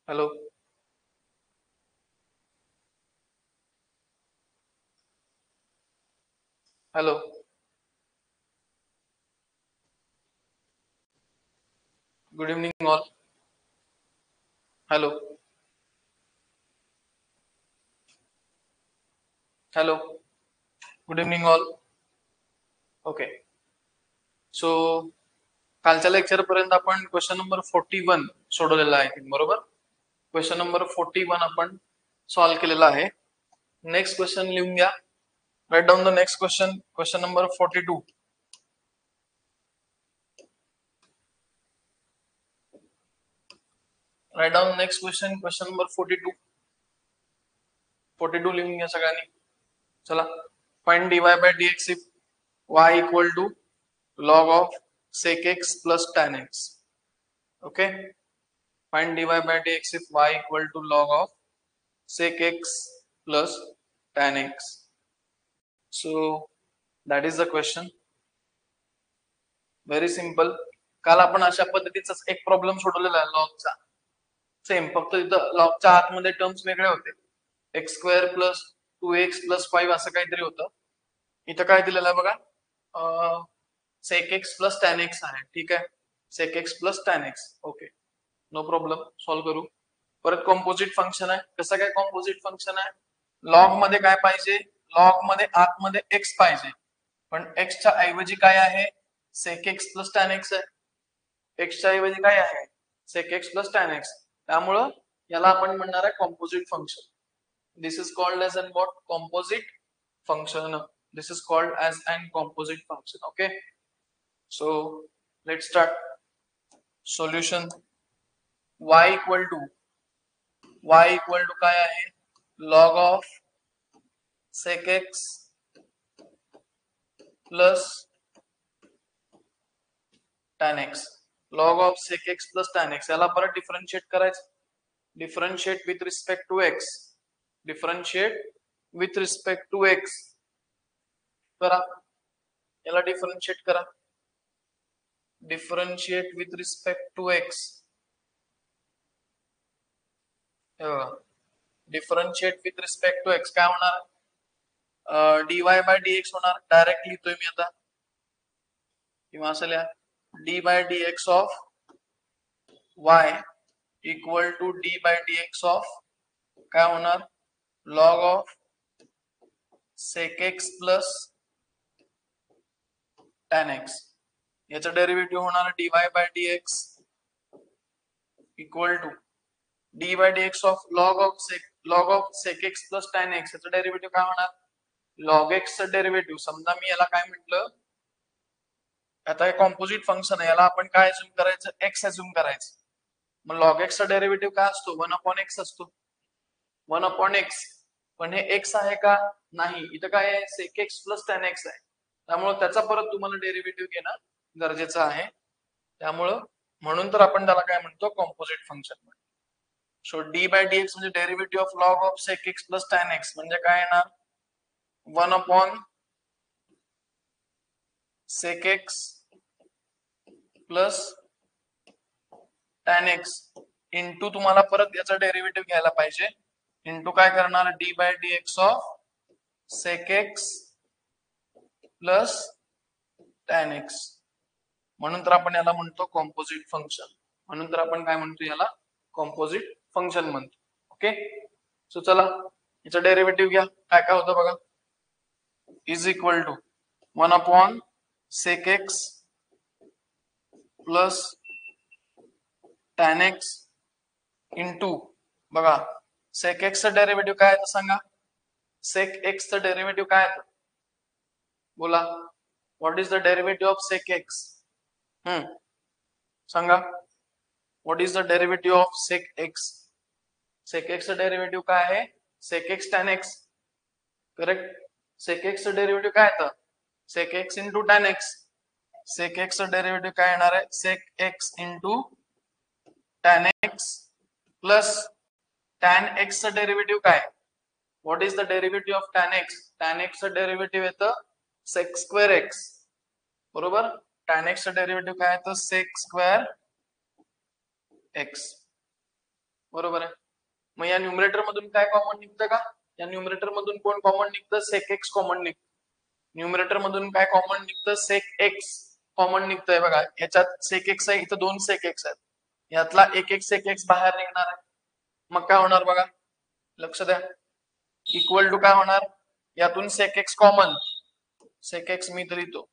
Hello. Hello. Good evening all. Hello. Hello. Good evening all. Okay. So कालच्या lecture पर्यंत आपण question number 41 सोडवलेला आहे बरोबर. क्वेश्चन नंबर 41 आपण सॉल्व्ह केलेला आहे. नेक्स्ट क्वेश्चन लिहून घ्या. Write down the next question. Question number 42. Write down next question. Question number 42. 42 लिहून घ्या सगळ्यांनी. चला. Find dy by dx if y equal to log of sec x plus tan x. Okay. Find dy by dx if y equal to log of sec x plus tan x. So that is the question. Very simple. काल आपण अशा पद्धतीचाच एक problem सोडवलेला आहे लॉगचा. Same, फक्त इथं लॉगच्या आतमध्ये terms वेगळे होते. X square plus 2x plus 5 असं काहीतरी होतं. इथं काय दिलेलं आहे बघा, sec x plus tan x आहे. ठीक आहे. Sec x plus tan x. Okay, no problem. Solve करू. परत कॉम्पोजिट फंक्शन आहे. कसं काय कॉम्पोजिट फंक्शन आहे? लॉग मध्ये काय पाहिजे? लॉग मध्ये आतमध्ये एक्स पाहिजे, पण एक्सच्या ऐवजी काय आहे? Sec x plus tan x आहे. एक्सच्या ऐवजी काय आहे? Sec x plus tan x. त्यामुळं याला आपण म्हणणार आहे composite function. This is called as an what? Composite function. This is called as an composite function. Okay, so let's start. Solution. y equal to काय आहे? log of sec x plus tan x. log of sec x plus tan x याला परत differentiate करायचं. Differentiate with respect to x. Differentiate with respect to x करा. याला differentiate करा. Differentiate with respect to x. Differentiate with respect to x काय होणार? dy by dx होणार. Direct लिहितोय मी आता, किंवा असं लिहा, d by dx of y equal to d by dx of काय होणार? Log of sec x plus tan x. याचं डेरिव्हेटिव्ह होणार dy by dx equal to d by dx of log of sec x plus tan x. याचं derivative काय होणार? Log x चं derivative. समजा मी याला काय म्हटलं, आता हे कॉम्पोजिट फंक्शन आहे, याला आपण काय अज्युम करायचं? एक्स अज्युम करायचं. मग लॉग एक्स चा डेरिव्हेटिव्ह काय असतो? 1/x असतो. 1/x. पण हे एक्स आहे का? नाही. इथं काय आहे? Sec x plus tan x आहे. त्यामुळे त्याचा परत तुम्हाला डेरिव्हेटिव्ह घेणं गरजेचं आहे. त्यामुळं म्हणून तर आपण त्याला काय म्हणतो? कॉम्पोजिट फंक्शन म्हणतो. सो डी बाय dx म्हणजे derivative of log of sec x plus tan x म्हणजे काय येणार? 1 sec x plus tan x into तुम्हाला परत याचा डेरिव्हेटिव्ह घ्यायला पाहिजे. इंटू काय करणार? D by dx of sec x plus tan x. म्हणून तर आपण याला म्हणतो कॉम्पोजिट फंक्शन. म्हणून तर आपण काय म्हणतो? याला कॉम्पोजिट फंक्शन म्हणतो. ओके, सो चला याचा डेरिव्हेटिव्ह घ्या. काय काय होतं बघा. Is equal to 1 sec x plus tan x into बघा सेक एक्स चं डेरिव्हेटिव्ह काय आहे सांगा. सेक एक्स चं डेरिव्हेटिव्ह काय आहे बोला. What is the derivative of sec x? सांगा. What is the derivative of sec x? Sec x चं डेरिव्हेटिव्ह काय आहे? Sec x tan x. Correct. Sec x चं डेरिव्हेटिव्ह काय येतं? Sec x into tan x. Sec x चं derivative काय येणार आहे? Sec x into tan x plus tan x चं डेरिव्हेटिव्ह काय? What is the derivative of tan x? Tan x चं डेरिव्हेटिव्ह येतं सेक स्क्वेअर एक्स. बरोबर. टॅन एक्स चं डेरिव्हेटिव्ह काय येतं? Sec square x. बरोबर आहे. मग या न्यूमरेटर मधून काय कॉमन निघतं का? या न्यूमरेटर मधून कोण कॉमन निघतं? सेक एक्स कॉमन निघतं. न्यूमरेटर मधून काय कॉमन निघतं? सेक एक्स कॉमन निघतंय बघा. याच्यात सेक एक्स आहे, इथं 2 सेक एक्स आहेत. यातला एक सेक एक्स बाहेर निघणार आहे. मग काय होणार बघा, लक्ष द्या. इक्वल टू काय होणार? यातून sec x common, sec x मी तरी तो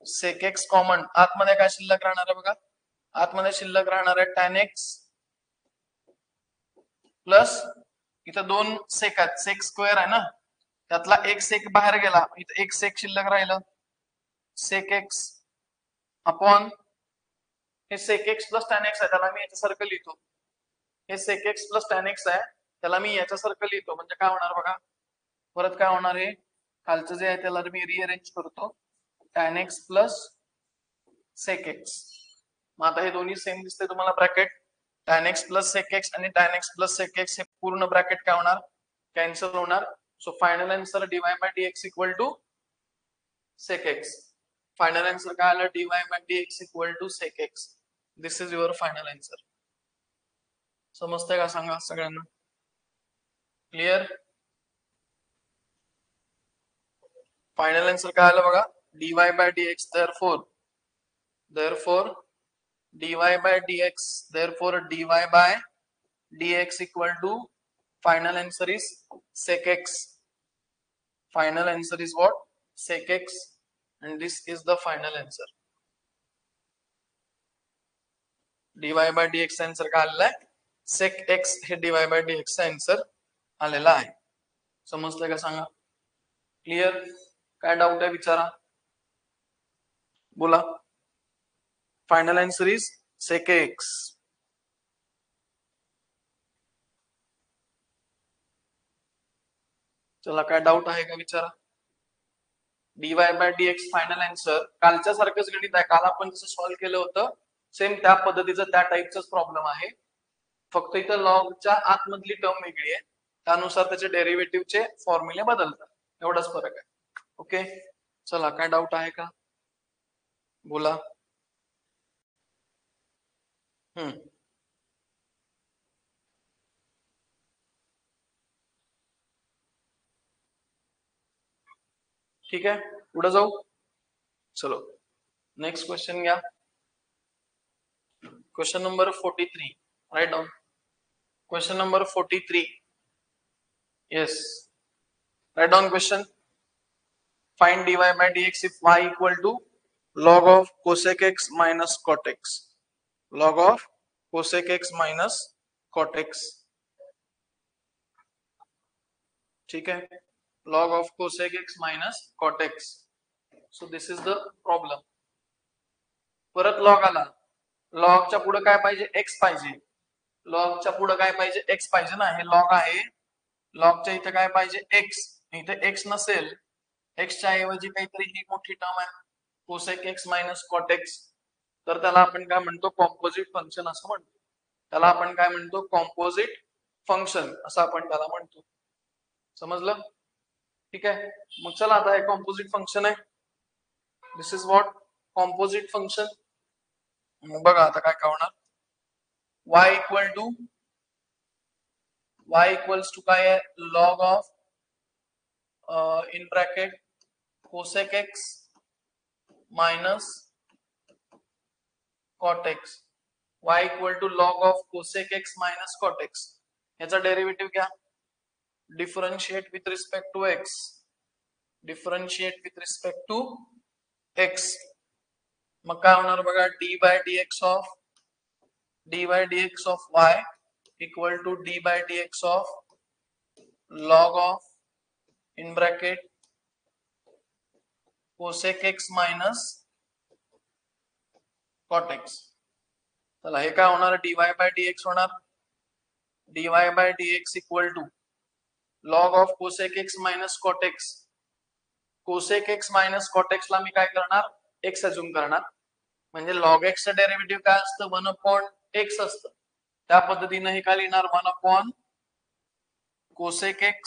सेक एक्स कॉमन, आतमध्ये काय शिल्लक राहणार आहे बघा? आतमध्ये शिल्लक राहणार आहे टॅन एक्स प्लस इथं 2 सेक आहेत, सेक स्क्वेअर आहे ना, त्यातला एक सेक बाहेर गेला, इथं एक सेक शिल्लक राहिलं, सेक एक्स अपॉन हे sec x plus tan x आहे, त्याला मी याच्यासारखं लिहितो. हे sec x plus tan x आहे, त्याला मी याच्यासारखं लिहितो. म्हणजे काय होणार बघा, परत काय होणार आहे, खालचं जे आहे त्याला मी रिअरेंज करतो, tan x plus sec x. मग आता हे दोन्ही सेम दिसते तुम्हाला bracket, tan x plus sec x आणि tan x plus sec x, हे पूर्ण ब्रॅकेट काय होणार? कॅन्सल होणार. So final answer dy by dx equal to sec x. Final answer काय आलं? dy by dx equal to sec x. This is your final answer. समजतंय का सांगा सगळ्यांना? क्लिअर? फायनल आन्सर काय आलं बघा, dy by dx, therefore dy by dx, therefore dy by dx equal to, final answer is sec x. Final answer is what? Sec x, and this is the final answer. dy by dx answer काय आलेला आहे? sec x हे dy by dx चा answer आलेला आहे. समजलंय का सांगा? Clear? काय डाऊट आहे विचारा, बोला. Final answer is sec x. चला, काय डाऊट आहे का विचारा. dy by dx final answer कालच्या सारखंच गणित आहे, काल आपण जसं सॉल्व्ह केलं होतं सेम त्या पद्धतीचं, त्या टाईपचाच प्रॉब्लेम आहे. फक्त इथं लॉगच्या आतमधली टर्म वेगळी आहे, त्यानुसार त्याचे डेरिव्हेटिव्हचे फॉर्म्युले बदलतात, एवढाच फरक आहे. ओके, चला, काय डाऊट आहे का, बोला. ठीक आहे, पुढे जाऊ. चलो, नेक्स्ट क्वेश्चन घ्या. Question number 43. Write down. Question number 43. yes, write down question. Find dy by dx if y equal to log of cosec x minus cot x. Log of cosec x minus cot x. ठीक है, log of cosec x minus cot x. So this is the problem. परत log आला, logच्या पुढे काय पाहिजे? x पाहिजे. logच्या पुढे काय पाहिजे? x पाहिजे ना, हे log आहे, logच्या इथे काय पाहिजे? x. इथे x नसेल, x च्या ऐवजी काहीतरी ही मोठी टर्म आहे cosec x minus cot x, तर त्याला आपण काय म्हणतो? कॉम्पोजिट फंक्शन असं म्हणतो. त्याला आपण काय म्हणतो? कॉम्पोजिट फंक्शन असं आपण त्याला म्हणतो. समजलं? ठीक आहे, मग चला, आता हे कॉम्पोजिट फंक्शन आहे. दिस इज व्हॉट? Composite function. मग बघा आता काय होणार. y इक्वल्स टू काय आहे? Log of in bracket cosec x minus cot x. y equal to log of cosec x minus cot x. याचा डेरिव्हेटिव्ह घ्या, differentiate with respect to x. Differentiate with respect to x. मग काय होणार बघा, dy by dx of y equal to dy by dx of log of in bracket cosec x minus cot x. चला, हे काय होणार? dy by dx होणार, dy by dx equal to log of cosec x minus cot x. cosec x minus cot x ला मी काय करणार? x assume करणार, म्हणजे log x चं डेरिव्हेटिव्ह काय असतं? 1 upon x असतं. त्या पद्धतीने हे काय लिहिणार? 1 upon cosec x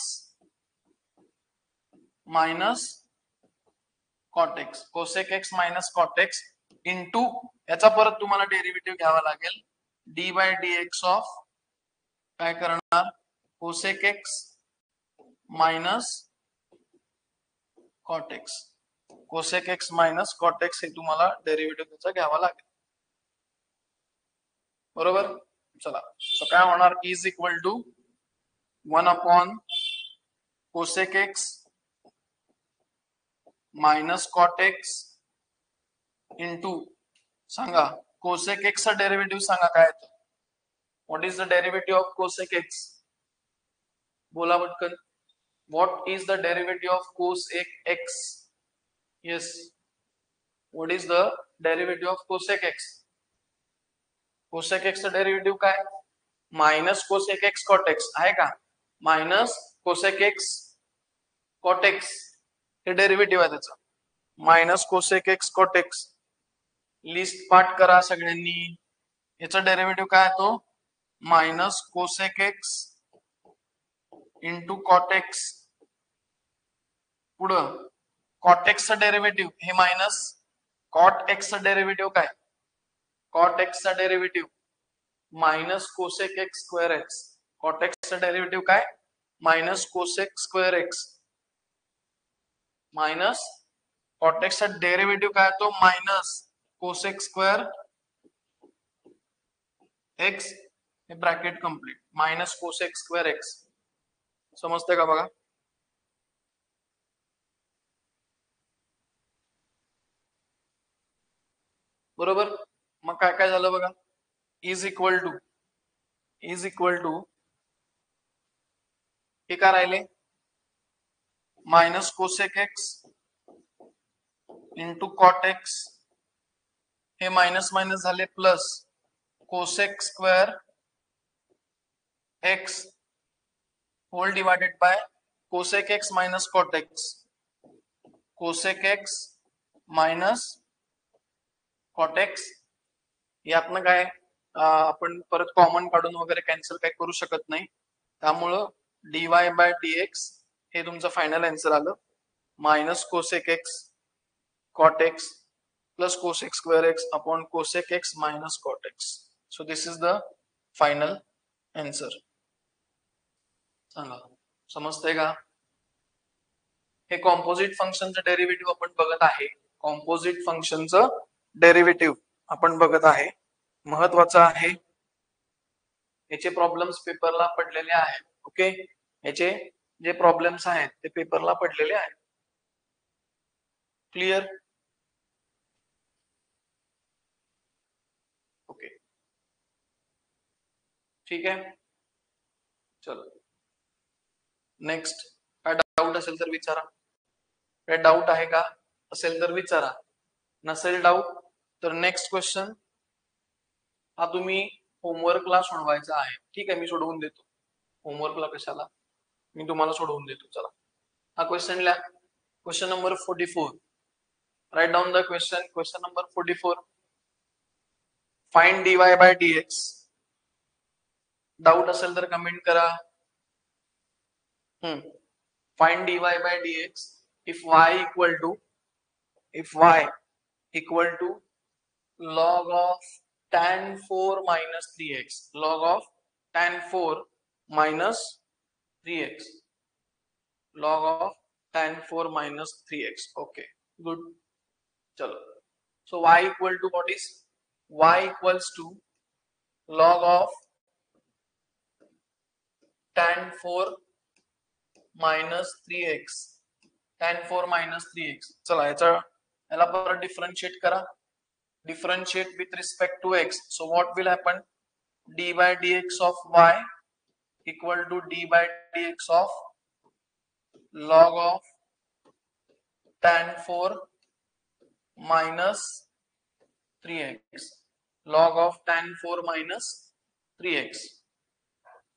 minus cot x. cosec x minus cot x into याचा परत तुम्हाला डेरिव्हेटिव्ह घ्यावा लागेल dy by dx of काय करणार cosec x minus cot x. Cosec x minus cot x हे तुम्हाला डेरिव्हेटिव्ह त्याचा घ्यावा लागेल. बरोबर. चला तर काय होणार is equal to 1 upon cosec x minus cot x into सांगा कोसेक एक्स चा डेरिव्हेटिव्ह सांगा काय आहे. What is the derivative of cosec x. बोला पटकन. What is the derivative of cosec x. Yes. What is the derivative of cosec x. Cosec x चा derivative काय minus cosec x cot x आहे का. Minus cosec x cot x हे derivative आहे त्याचं. Minus cosec x cot x. List पाठ करा सगळ्यांनी. याचा डेरिव्हेटिव्ह काय तो minus cosec x into cot x. पुढं कॉट एक्स चा डेरिव्हेटिव्ह हे मायनस कॉट एक्स चा डेरिव्हेटिव्ह काय कॉट एक्स चा derivative minus cosec x square x. Cot x चा डेरिव्हेटिव्ह काय minus cosec square x minus cot x चा derivative काय तो मायनस कोसेक स्क्वेअर एक्स हे bracket complete minus cosec square x. समजते का बघा. बरोबर. मग काय काय झालं बघा. इज इक्वल टू हे काय राहिले minus cosec x into cot x हे मायनस मायनस झाले plus cosec square x whole divided by cosec x minus cot x. Cosec x minus cot x यातनं काय आपण परत कॉमन काढून वगैरे कॅन्सल काय करू शकत नाही. त्यामुळं dy बाय dx हे तुमचं फायनल आन्सर आलं. Minus cosec x cot x plus cosec square x upon cosec x minus cot x. So this is the final answer. सांगा समजतंय का. हे कॉम्पोजिट फंक्शनचं डेरिव्हेटिव्ह आपण बघत आहे. कॉम्पोजिट फंक्शनचं डेरिव्हेटिव्ह आपण बघत आहे. महत्वाचं आहे. याचे प्रॉब्लेम्स पेपरला पडलेले आहेत. ओके. याचे जे प्रॉब्लेम्स आहेत ते पेपरला पडलेले आहेत. क्लिअर. ओके ठीक आहे. चलो नेक्स्ट काय डाऊट असेल तर विचारा. काय डाऊट आहे का असेल तर विचारा. नसेल डाऊट तर नेक्स्ट क्वेश्चन हा तुम्ही होमवर्कला सोडवायचा आहे. ठीक आहे मी सोडवून देतो. होमवर्कला कशाला मी तुम्हाला सोडवून देतो. चला हा क्वेश्चन लिहा. Question number 44. Right down the question. Question number 44. Find dy by dx. Doubt असेल तर कमेंट करा. Find dy by dx if y equal to log of tan 4 minus 3x. log of tan 4 minus 3x. log of tan 4 minus 3x. Okay, good. चलो. So y equal to what is? Y equals to log of tan 4 minus 3x. tan 4 minus 3x. चला याला परत differentiate करा. Differentiate with respect to x. So what will happen? d by dx of y equal to d by dx of log of tan 4 minus 3x. log of tan 4 minus 3x.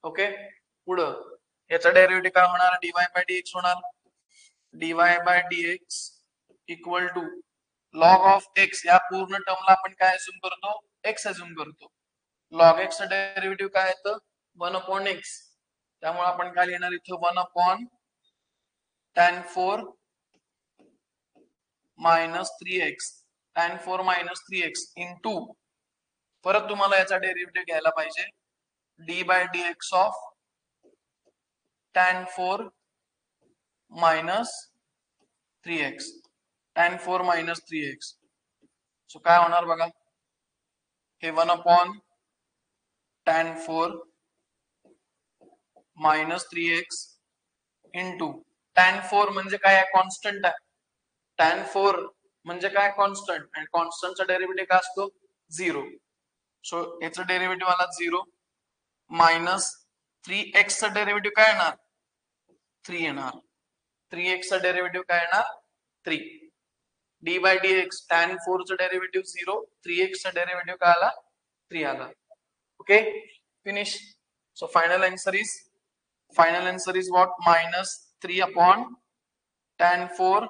Okay. पुढं याचा derivative काय होणार dy by dx होणार. dy by dx equal to log of x. या पूर्ण टर्मला आपण काय अज्युम करतो एक्स अज्युम करतो. लॉग एक्स चा डेरिव्हेटिव्ह काय येतं 1 अपॉन एक्स. त्यामुळे आपण काय लिहिणार इथं 1 upon tan 4 minus 3x. tan 4 minus 3x into परत तुम्हाला याचा डेरिव्हेटिव्ह घ्यायला पाहिजे d by d x of tan 4 minus 3x tan 4 minus 3x. So काय होणार बघा, हे 1 tan 4 minus 3x into tan 4 म्हणजे काय, कॉन्स्टंट आहे. tan 4 म्हणजे काय, कॉन्स्टंट, आणि कॉन्स्टंटचा डेरिव्हेटिव्ह काय असतो, 0. सो याचं डेरिव्हेटिव्ह आला 0 मायनस 3x चा डेरिव्हेटिव्ह काय येणार, 3 येणार. 3x चा डेरिव्हेटिव्ह काय येणार, 3. D by d x tan 4 चा डेरिव्हेटिव्ह 0, 3x चा डेरिव्हेटिव्ह काय आला, 3 आला. Okay, finish. So final answer is what, minus 3 upon tan 4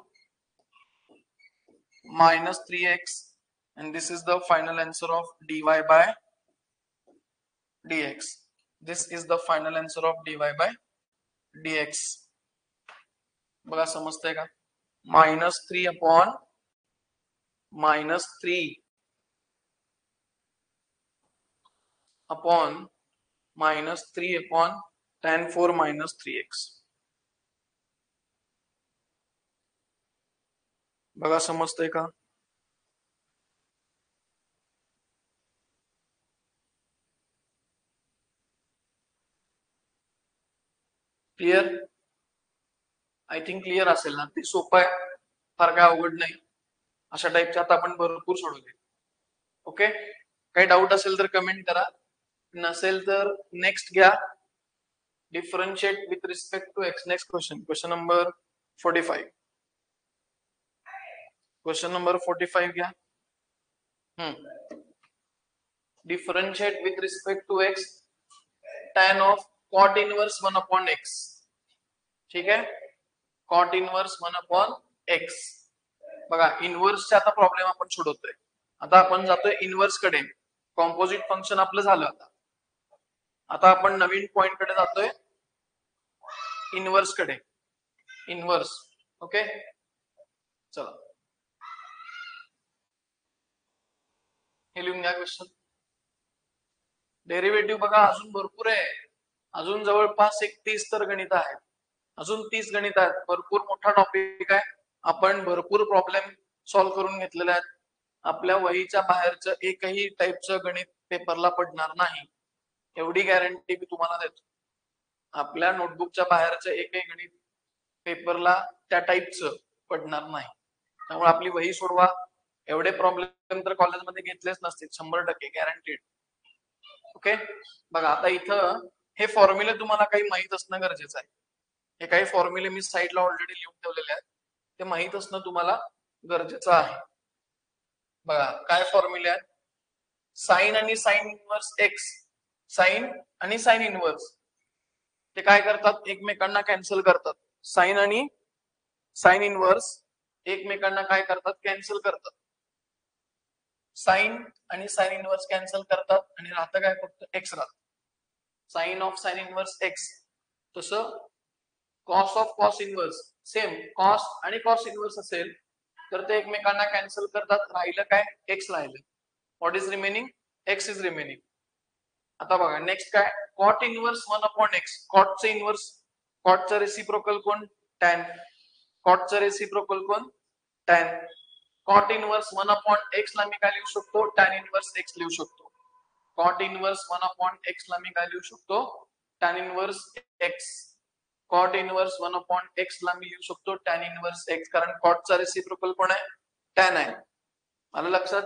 minus 3x, and this is the final answer of dy by dx. This is the final answer of dy by dx. बघा समजतंय का, -3 upon -3 upon -3 upon tan 4 minus 3x. बघा समजतंय का, clear. I think clear असेल ना, ते सोपं आहे, फार काय अवघड नाही. अशा टाइपचे आता आपण भरपूर सोडवले. ओके, काही डाऊट असेल तर कमेंट करा, नसेल तर नेक्स्ट घ्या, differentiate with respect to x. Next question number 45. Question number 45 घ्या. Differentiate with respect to x tan of cot inverse 1 upon x. ठीक आहे, cot इनवर्स 1 upon x. बघा इनवर्सचा आता प्रॉब्लेम आपण सोडवतोय. आता आपण जातोय इनवर्स कडे. कॉम्पोजिट फंक्शन आपलं झालं. आता आपण नवीन पॉइंट कडे जातोय, इनवर्स कडे. इनवर्स. ओके, चला हे लिहून घ्या क्वेश्चन. डेरिव्हेटिव्ह बघा अजून भरपूर आहे, अजून जवळपास 30 तर गणित आहेत, अजून 30 गणित आहेत. भरपूर मोठा टॉपिक आहे. आपण भरपूर प्रॉब्लेम सॉल्व्ह करून घेतलेले आहेत. आपल्या वहीच्या बाहेरचं एकही टाईपचं गणित पेपरला पडणार नाही, एवढी गॅरंटी मी तुम्हाला देतो. आपल्या नोटबुकच्या बाहेरचं एकही गणित पेपरला त्या टाईपचं पडणार नाही. त्यामुळे आपली वही सोडवा. एवढे प्रॉब्लेम तर कॉलेजमध्ये घेतलेच नसतील, 100% गॅरंटीड. ओके, बघा आता इथं हे फॉर्म्युले तुम्हाला काही माहित असणं गरजेचं आहे. हे काही फॉर्म्युले मी साईडला ऑलरेडी लिहून ठेवलेले आहेत, ते माहित असणं तुम्हाला गरजेचं आहे. बघा काय फॉर्म्युले आहेत, साइन आणि साइन इनवर्स एक्स. साइन आणि साइन इनवर्स ते काय करतात, एकमेकांना कॅन्सल करतात. साइन आणि साइन इनवर्स एकमेकांना काय करतात, कॅन्सल करतात. साइन आणि साइन इनवर्स कॅन्सल करतात आणि राहतं काय, फक्त एक्स राहतं. Sine of sine inverse x. तसं cos of cos inverse same, cos आणि कॉस इनवर्स असेल तर ते एकमेकांना कॅन्सल करतात. राहिलं काय, एक्स राहिलं. What is remaining, x is remaining. आता बघा नेक्स्ट काय, कॉट इनवर्स 1 upon x. कॉटचं इनवर्स, कॉटचं रेसिप्रोकल कोण, टॅन. कॉटचं रेसिप्रोकल कोण, tan. Cot inverse 1 upon x ला मी काय लिहू शकतो, टॅन इनवर्स x लिहू शकतो. कॉट इनवर्स 1 upon x ला मी काय लिहू शकतो, tan inverse x. Cot inverse 1 upon x ला मी लिहू शकतो टॅन इनवर्स x, कारण कॉटचा रेसिप्रोकल कोण आहे, टॅन आहे. आलं लक्षात.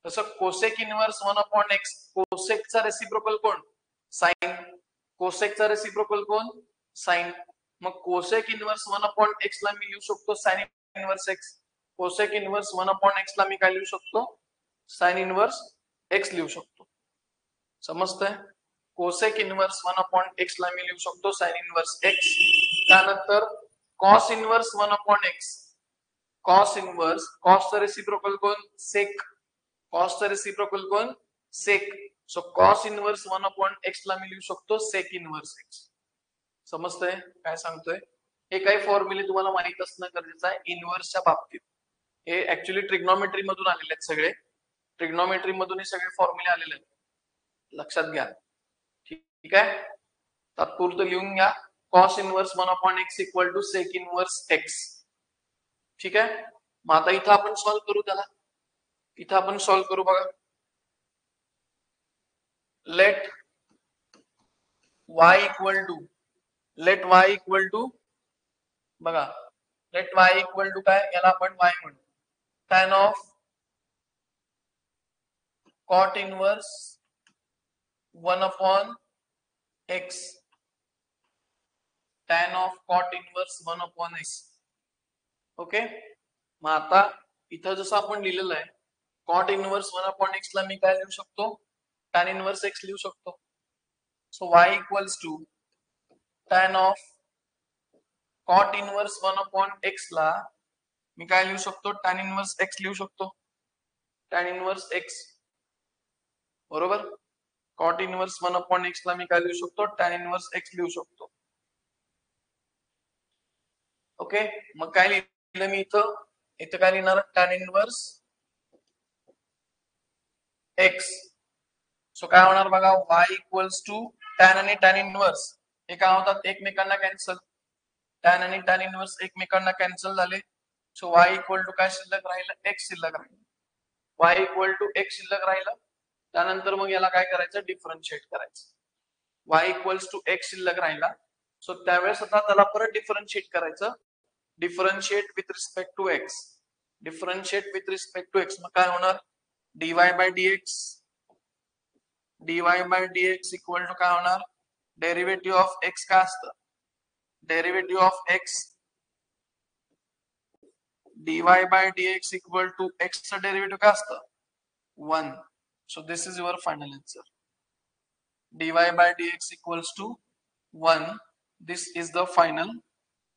तसं कोसेक इनवर्स 1 upon x. कोसेकचा रेसिप्रोकल कोण, साइन. कोसेकचा रेसिप्रोकल कोण, साइन. मग कोसेक इनवर्स 1 upon x ला मी लिहू शकतो sine inverse x. Cosec inverse 1 upon x ला मी काय लिहू शकतो, साइन इनवर्स x लिहू शकतो. समजतंय. कोसेक इनवर्स 1 upon x ला मी लिहू शकतो साइन इनवर्स x. त्यानंतर cos inverse 1 upon x. Cos inverse, कॉसचा रेसिप्रोकल कोण, सेक. कॉसचा रेसिप्रोकल कोण, sec. So cos inverse 1 upon x ला मी लिहू शकतो सेक इनवर्स x. समजतंय काय सांगतोय. हे काही फॉर्म्युले तुम्हाला माहित असणं गरजेचं आहे इनवर्सच्या बाबतीत. हे ऍक्च्युली ट्रिग्नॉमेट्री मधून आलेले आहेत सगळे. ट्रिग्नॉमेट्री मधून हे सगळे फॉर्म्युले आलेले आहेत, लक्षात घ्या. ठीक ठीक आहे, तात्पुरतं लिहून घ्या. Cos inverse 1/x equal to sec inverse x. ठीक आहे, मग आता इथं आपण सॉल्व्ह करू त्याला. इथं आपण सॉल्व्ह करू बघा. लेट y इक्वल टू बघा, लेट y इक्वल टू काय, याला आपण y म्हणू, tan of cot inverse 1/x, tan of cot inverse 1/x. Okay, मग आता इथं जसं आपण लिहिलेलं आहे, कॉट इनवर्स 1/x ला मी काय लिहू शकतो, टॅन इनवर्स x लिहू शकतो. So y equals to tan of cot inverse 1/x ला मी काय लिहू शकतो, टॅन इनवर्स x लिहू शकतो. टॅन इनवर्स x बरोबर, कॉट इनवर्स 1/x ला मी काय लिहू शकतो, टॅन इनवर्स x लिहू शकतो. ओके, मग काय लिहिलं मी इथं काय लिहिणार, टॅन इनवर्स x. सो काय होणार बघा, y इक्वल्स टू टॅन आणि टॅन इनवर्स हे काय होतात, एकमेकांना कॅन्सल. टॅन आणि टॅन इनवर्स एकमेकांना कॅन्सल झाले. सो y इक्वल टू काय शिल्लक राहिलं, x शिल्लक राहिलं. y इक्वल टू x शिल्लक राहिलं. त्यानंतर मग याला काय करायचं, डिफरन्शिएट करायचं. y इक्वल्स टू x शिल्लक राहिला. सो त्यावेळेस आता त्याला परत डिफरन्शिएट करायचं. Differentiate with respect to x. Differentiate with respect to x, मग काय होणार, dy by dx. dy by dx equal to काय होणार, डेरिव्हेटिव्ह ऑफ x काय असतं, derivative of x dy by dx equal to x चं derivative काय असतं, 1. So this is your final answer. dy by dx equals to 1. This is the final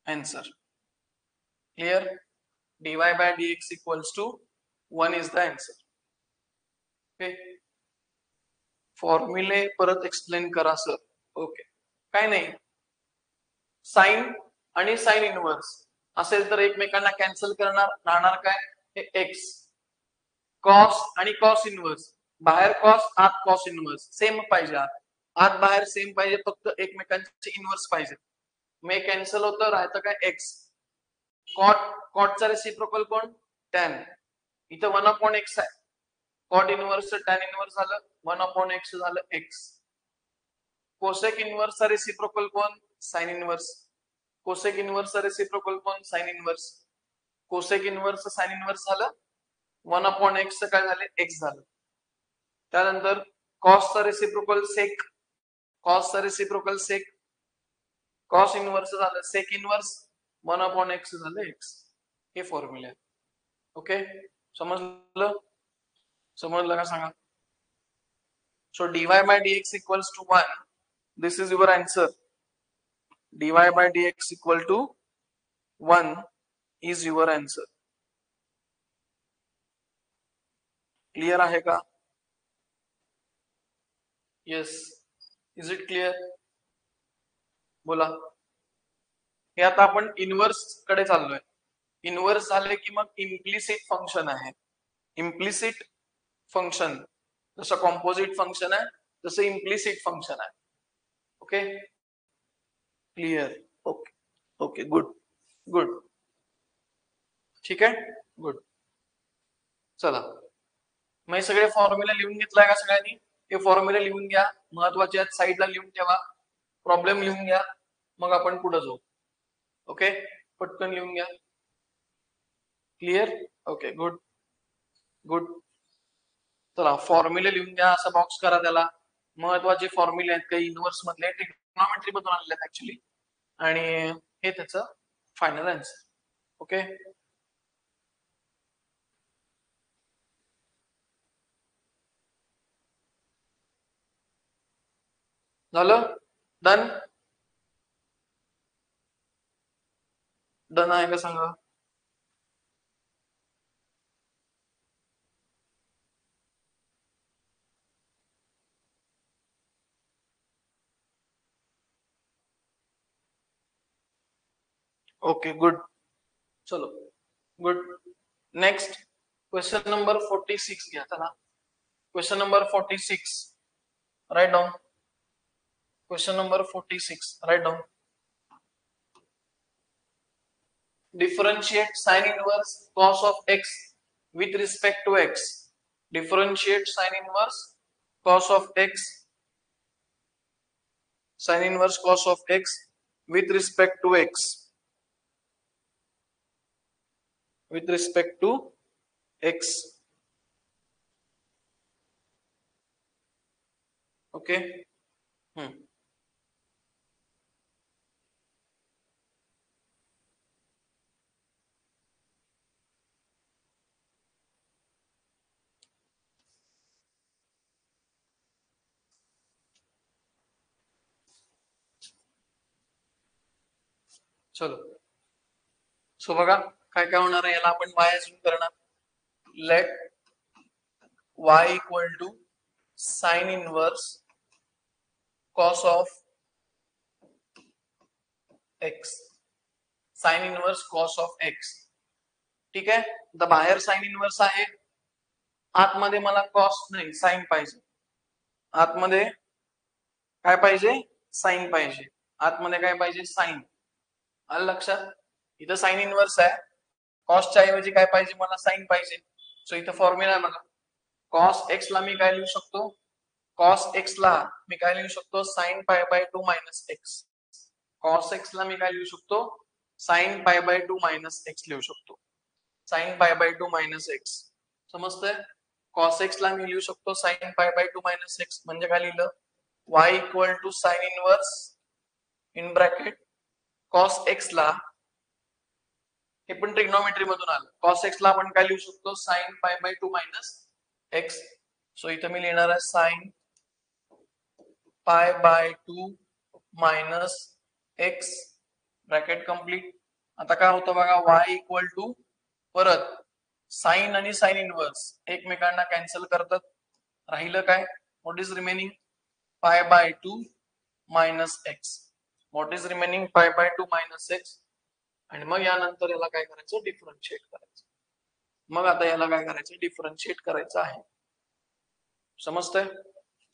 answer. Clear, dy by dx equals to 1 is the answer. Okay, फॉर्म्युले परत explain करा sir. Okay, काय नाही, sign आणि sine inverse असेल तर एकमेकांना cancel करणार, राहणार काय, हे x. कॉस आणि कॉस इनवर्स, बाहेर कॉस आत कॉस इनवर्स सेम पाहिजे, आत बाहेर सेम पाहिजे, फक्त एकमेकांचे इनवर्स पाहिजे. मग कॅन्सल होतं, राहतं काय x. कॉटचा रेसिप्रोकल कोण, टॅन. इथं 1/x आहे, कॉट इनवर्स टॅन इनवर्स झालं, 1/x झालं x. कोसेक इनवर्सचा रेसिप्रोकल कोण, साइन इनवर्स. कोसेक इनवर्सचा रेसिप्रोकल कोण, sine inverse. Cosec inverse sine inverse झालं, 1/x काय झाले, x झालं. त्यानंतर कॉसचा रेसिप्रोकल सेक, कॉसचा रेसिप्रोकल सेक, कॉस इनवर्स झालं सेक इनवर्स, 1/x झालं x. हे फॉर्म्युला आहे. ओके, समजलं, समजलं का सांगा. So dy by dx equals to 1. This is your answer. dy by dx equal to 1 is your answer. Clear आहे का, येस, इज इट क्लियर, बोला. हे आता आपण इनवर्स कडे चाललोय. इनवर्स झाले की मग इम्प्लिसिट फंक्शन आहे. इम्प्लिसिट फंक्शन जसं कॉम्पोजिट फंक्शन आहे तसं इम्प्लिसिट फंक्शन आहे. Okay, clear, okay okay, good good, ठीक आहे, गुड. चला, मग सगळे फॉर्म्युला लिहून घेतलाय का सगळ्यांनी, हे फॉर्म्युला लिहून घ्या, महत्वाचे आहेत, साईडला लिहून ठेवा. प्रॉब्लेम लिहून घ्या, मग आपण पुढे जाऊ. ओके, पटकन लिहून घ्या. Clear, okay, good good. चला, फॉर्म्युले लिहून घ्या, असा बॉक्स करा त्याला. महत्वाचे फॉर्म्युले आहेत काही इनवर्स मधले, ट्रिग्नोमेट्री मधून आणले आहेत ऍक्च्युली, आणि हे त्याचं फायनल आन्सर. ओके, झालं, डन, डन आहे का सांगा. ओके, गुड, चलो, गुड. नेक्स्ट क्वेश्चन नंबर 46 घ्या. चला, question number 46 right down. Question number 46. Write down. Differentiate sine inverse cos of x with respect to x. Differentiate sine inverse cos of x. Sine inverse cos of x with respect to x. With respect to x. Okay. चलो. So बघा काय काय होणार आहे, याला आपण y अजून करणार. Let y equal to sine inverse cos of x. Sine inverse cos of x. ठीक आहे. तर बाहेर साइन इनवर्स आहे, आतमध्ये मला कॉस नाही साइन पाहिजे. आतमध्ये काय पाहिजे, साइन पाहिजे. आतमध्ये काय पाहिजे, साइन. आलं लक्षात. इथं साइन इनवर्स आहे, कॉसच्या ऐवजी काय पाहिजे मला, साइन पाहिजे. सो इथं फॉर्म्युला आहे बघा. कॉस एक्स ला मी काय लिहू शकतो, कॉस एक्स ला मी काय लिहू शकतो, sine pi by 2 minus x. Cos x ला मी काय लिहू शकतो, sine pi by 2 minus x लिहू शकतो. Sine pi by 2 minus x. समजतंय. कॉस एक्स ला मी लिहू शकतो sine pi by 2 minus x. म्हणजे काय लिहिलं, y equal to sine inverse in bracket cos x ला, हे पण ट्रिग्नोमेट्री मधून आलं. कॉस एक्स ला आपण काय लिहू शकतो, sine pi by 2 minus x. So इथं मी लिहिणार आहे sine pi by 2 minus x bracket complete. आता काय होतं बघा, y इक्वल टू परत साइन आणि साइन इनवर्स एकमेकांना कॅन्सल करतात. राहिलं काय, what is remaining, pi by 2 minus x. What is remaining, pi by 2 minus x. आणि मग यानंतर याला काय करायचं, डिफरन्शिएट करायचं. मग आता याला काय करायचं, डिफरन्शिएट करायचं आहे. समजतंय.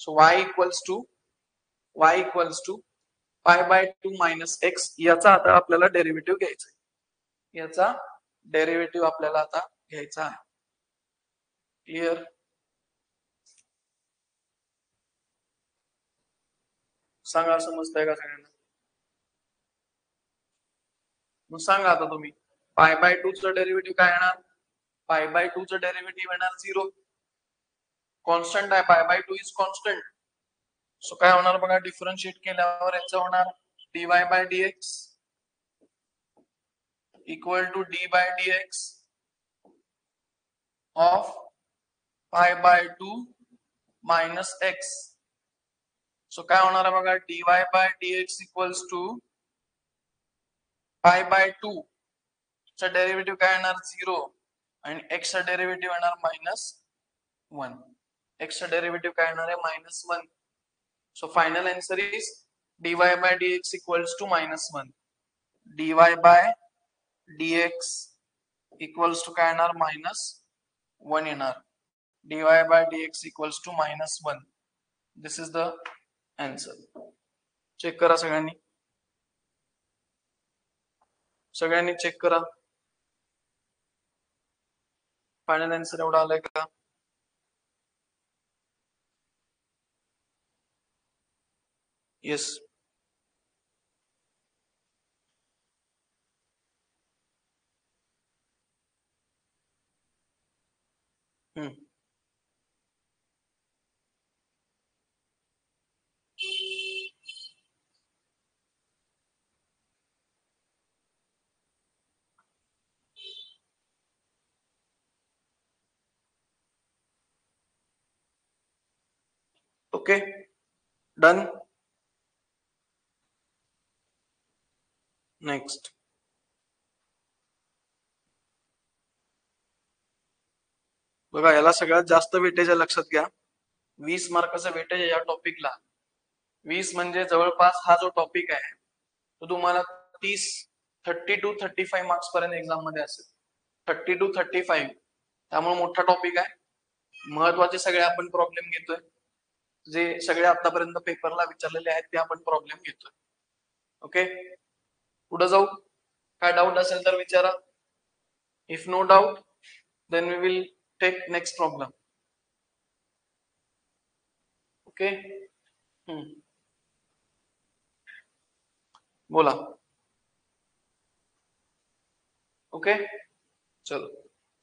So y equals to pi by 2 minus x. याचा आता आपल्याला डेरिव्हेटिव्ह घ्यायचा आहे. याचा डेरिव्हेटिव्ह आपल्याला आता घ्यायचा आहे. क्लिअर. सांगा, समजतंय का सगळ्यांना. मग सांगा आता तुम्ही, पाय बाय 2 चं डेरिव्हेटिव्ह काय येणार, पाय बाय 2 चं डेरिव्हेटिव्ह येणार 0. कॉन्स्टंट आहे, पाय बाय 2 इज कॉन्स्टंट. सो काय होणार बघा, डिफरन्शिएट केल्यावर याचं होणार dy by dx equal to d by dx of pi by 2 minus x. So काय होणार आहे बघा, dy by dx equals to pi by 2 चा डेरिव्हेटिव्ह काय येणार 0 आणि x चा डेरिव्हेटिव्ह येणार -1. x चा डेरिव्हेटिव्ह काय येणार आहे -1. So final answer is dy by dx equals to -1. dy by dx equals to काय येणार -1 येणार. dy by dx equals to -1. This is the answer. Check करा सगळ्यांनी. सगळ्यांनी चेक करा. फायनल आन्सर एवढा आलाय का. येस. Okay, done. नेक्स्ट. बघा, याला सगळ्यात जास्त वेटेज आहे, लक्षात घ्या. 20 मार्काचं वेटेज आहे या टॉपिकला. 20 म्हणजे जवळपास हा जो टॉपिक आहे तो तुम्हाला 30 टू 35 मार्क्स पर्यंत एक्झाम मध्ये असेल. 30 टू 35. त्यामुळे मोठा टॉपिक आहे. महत्वाचे सगळे आपण प्रॉब्लेम घेतोय. जे सगळे आतापर्यंत पेपरला विचारलेले आहेत ते आपण प्रॉब्लेम घेतोय. ओके, पुढे जाऊ. काय डाऊट असेल तर विचारा. If no doubt then we will take next problem. Okay, बोला. ओके, चलो.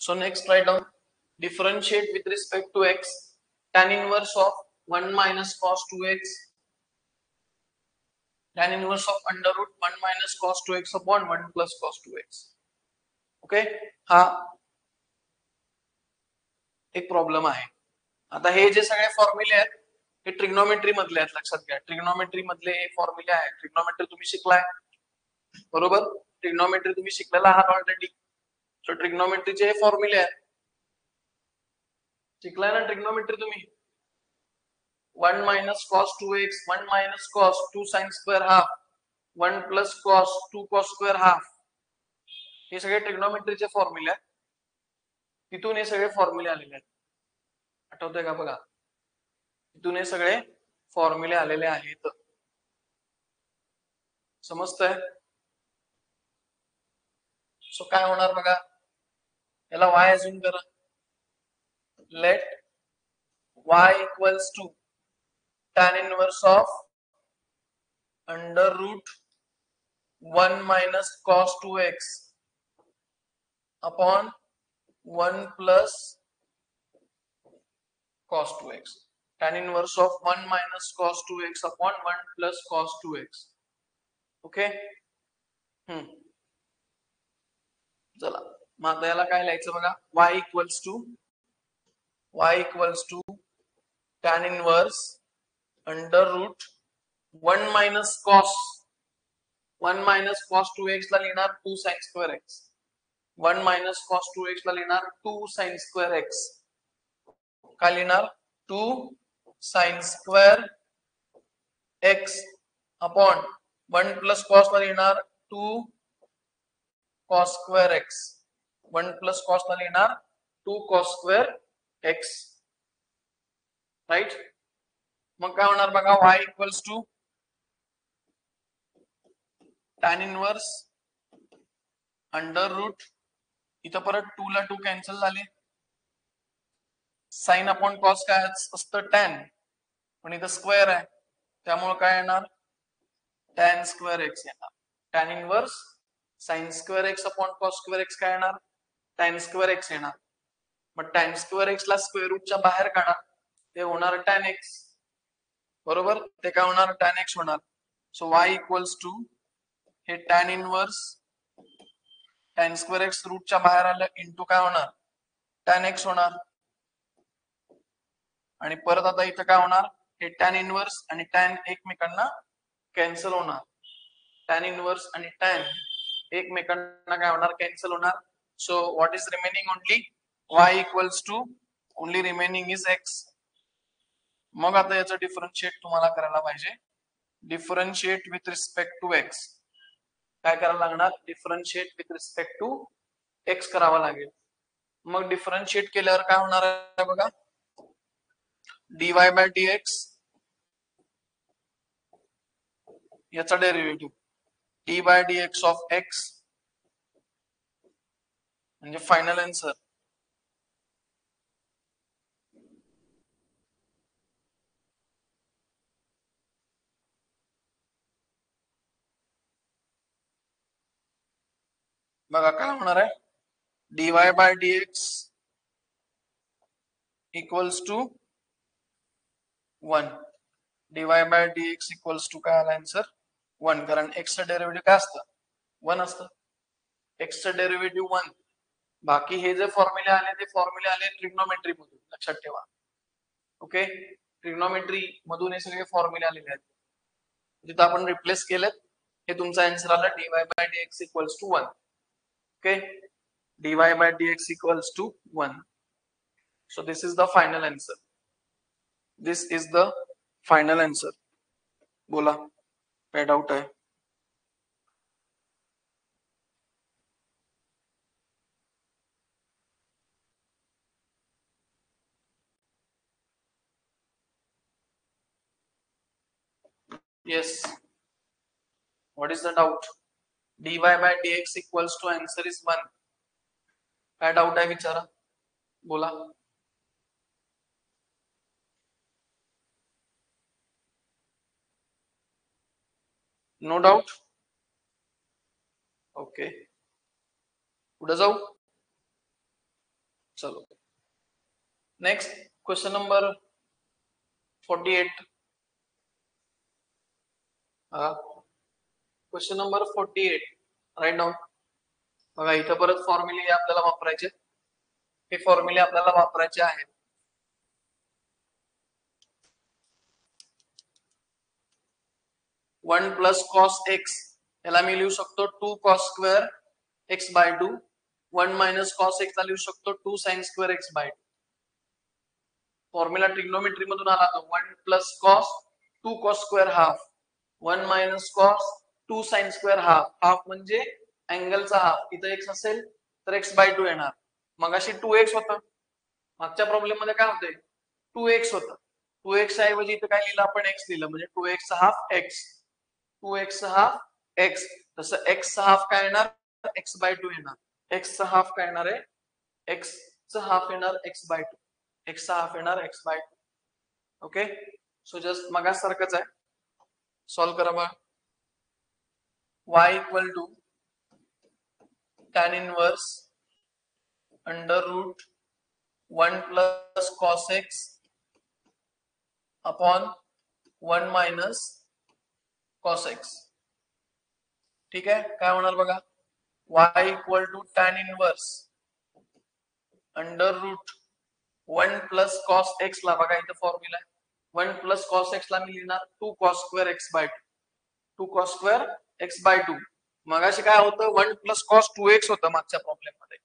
So next right down differentiate with respect to x tan inverse of 1 minus cos 2x tan inverse of under root 1 minus cos 2x upon 1 plus cos 2x. Okay, हा एक problem आहे. आता हे जे सगळे फॉर्म्युले आहेत हे ट्रिग्नोमेट्री मधले आहेत, लक्षात घ्या. ट्रिग्नोमेट्री मधले हे फॉर्म्युले आहेत. ट्रिग्नोमेट्री तुम्ही शिकलाय, बरोबर. ट्रिग्नोमेट्री तुम्ही शिकलेला आहात ऑलरेडी. सो ट्रिग्नोमेट्रीचे हे फॉर्म्युले आहेत. शिकलाय ना ट्रिग्नोमेट्री तुम्ही. 1 minus cos 2x, 1 minus cos 2 sin square half, 1 plus cos 2 cos square half. हे सगळे ट्रिग्नोमेट्रीचे फॉर्म्युले आहेत. तिथून हे सगळे फॉर्म्युले आलेले आहेत. आठवतंय का बघा, तिथून हे सगळे फॉर्म्युले आलेले आहेत. समजतंय? सो काय होणार बघा, याला y अजून करा. Let y equals to tan inverse of under root 1 minus cos 2x upon 1 plus cos 2x. Tan inverse of 1 minus cos 2x upon 1 plus cos 2x. Okay, चला मग आता याला काय लिहायचं बघा. y equals to tan inverse under root 1 minus cos 2x ला लिहिणार 2 sin square x. 1 minus cos 2x ला लिहिणार 2 sin square x. काय लिहिणार 2 sin square x upon 1 plus cos ला लिहिणार 2 cos square x. 1 plus cos ला लिहिणार 2 cos square x. राइट. मग काय होणार बघा, y equals to tan inverse under root, इथं परत 2 ला 2 कॅन्सल झाले. साइन अपॉन कॉस काय असतं tan, पण इथं स्क्वेअर आहे त्यामुळे काय येणार tan स्क्वेअर x येणार. tan inverse sin square x upon cos square x काय येणार tan स्क्वेअर x येणार. मग tan स्क्वेअर x ला स्क्वेअर रूटच्या बाहेर काढा, ते होणार tan x, बरोबर. ते काय होणार tan x होणार. सो y इक्वल्स टू हे tan inverse tan square x रूटच्या बाहेर आलं इंटू काय होणार tan x होणार. आणि परत आता इथं काय होणार, हे tan इनवर्स आणि tan एकमेकांना कॅन्सल होणार. tan इनवर्स आणि tan एकमेकांना काय होणार कॅन्सल होणार. So what is remaining only y equals to only remaining is x. मग आता याचं डिफरन्शिएट तुम्हाला करायला पाहिजे. Differentiate with respect to x काय करायला लागणार, differentiate with respect to x करावा लागेल. मग डिफरन्शिएट केल्यावर काय होणार आहे बघा, dy बाय dx याचा derivative d by dx of x म्हणजे फायनल आन्सर. बघा काय होणार आहे, dy by dx equals to 1. dy by dx equals to काय आला आन्सर 1, कारण x चं डेरिव्हेटिव्ह काय असतं 1 असतं. x चं डेरिव्हेटिव्ह 1. बाकी हे जे फॉर्म्युले आले ते फॉर्म्युले आले ट्रिग्नोमेट्री मधून, लक्षात ठेवा. ओके, ट्रिग्नोमेट्री मधून हे सगळे फॉर्म्युले आलेले आहेत. जिथं आपण रिप्लेस केलेत हे तुमचा आन्सर आला dy by dx equals to 1. Okay, dy by dx equals to 1. So this is the final answer. This is the final answer. बोला, काय डाउट आहे? Yes. What is the doubt? dy by dx equals to answer is 1. काय doubt आहे विचारा, बोला. No doubt. Okay, पुढे जाऊ. चलो next question number 48. Question number 48 right down. बघा इथं परत फॉर्म्युले आपल्याला वापरायचे. हे फॉर्म्युले आपल्याला वापरायचे आहेत. वन प्लस कॉस एक्स याला मी लिहू शकतो 2 cos square x by 2. 1 minus cos x ला लिहू शकतो 2 sine square x by 2. Formula trigonometry मधून आला तो 1 plus cos 2 cos square half 1 minus cos 2 sine square half. Half म्हणजे अँगलचा हाफ. इथं एक्स असेल तर एक्स बाय 2 येणार. मगाशी 2x होतं. मागच्या प्रॉब्लेम मध्ये काय होते 2x होतं. 2x ऐवजी इथं काय लिहिलं आपण x लिहिलं म्हणजे 2x half x. 2x half x. तसं x हाफ काय येणार x बाय 2 येणार. x हाफ काय येणार आहे x हाफ येणार x बाय 2. x हाफ येणार x by 2. Okay, so just मगासारखंच आहे. सॉल्व करा बघा. y equal to tan inverse under root 1 plus cos x upon 1 minus cos x. ठीक आहे, काय होणार बघा. y equal to tan inverse under root 1 plus cos x ला बघा इथं फॉर्म्युला आहे. 1 प्लस कॉस एक्स ला मी लिहिणार 2 cos square x by 2. 2 cos square x by 2. मगाशी काय होतं 1 प्लस कॉस 2x होतं मागच्या प्रॉब्लेम मध्ये.